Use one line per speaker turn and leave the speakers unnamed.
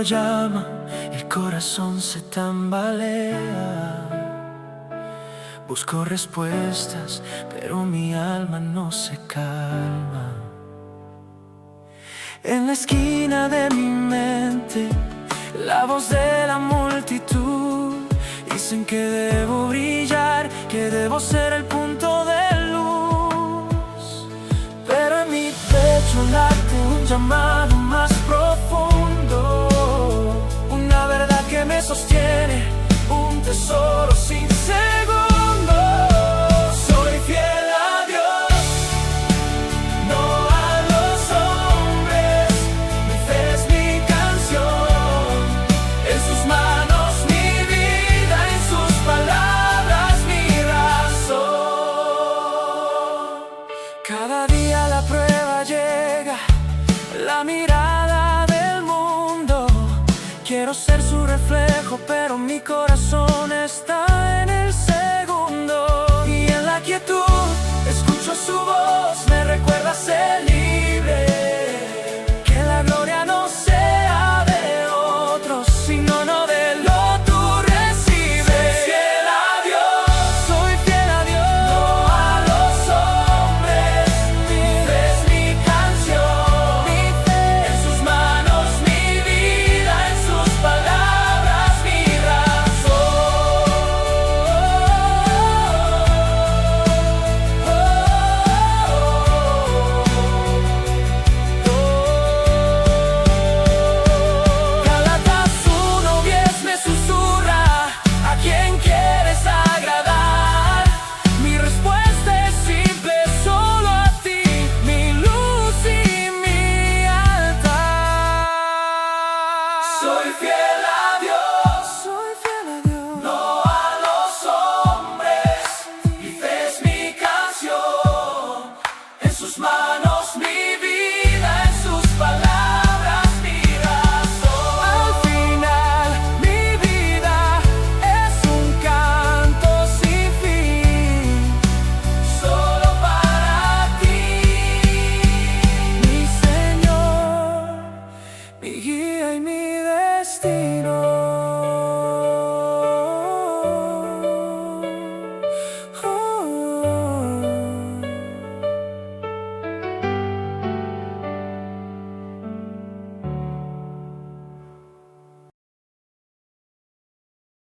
llama, el corazón se tambalea. Busco respuestas, pero mi alma no se calma. En la esquina de mi mente, la voz de la multitud dicen que debo brillar, que debo ser el punto de luz. Pero en mi pecho late un llamado más profundo, una verdad que me sostiene, un tesoro sin segundo. Soy fiel a Dios, no a los hombres. Mi fe es mi canción, en sus manos mi vida, en sus palabras mi razón. Cada día la prueba llega, la mirada del mundo. Quiero ser su reflejo, pero mi corazón está en el segundo. Y en la quietud escucho su voz, me recuerda ser libre, que la gloria no sea de otros, sino no de lo tú recibes. Soy fiel a Dios, soy fiel a Dios, no a los hombres. Mi fe es mi canción, mi fe, en sus manos mi vida, en sus palabras mi razón. Gálatas 1:10 me susurra: ¿a quién quieres agradar? Mi respuesta es simple: solo a ti, mi luz y mi altar. Soy fiel a Dios.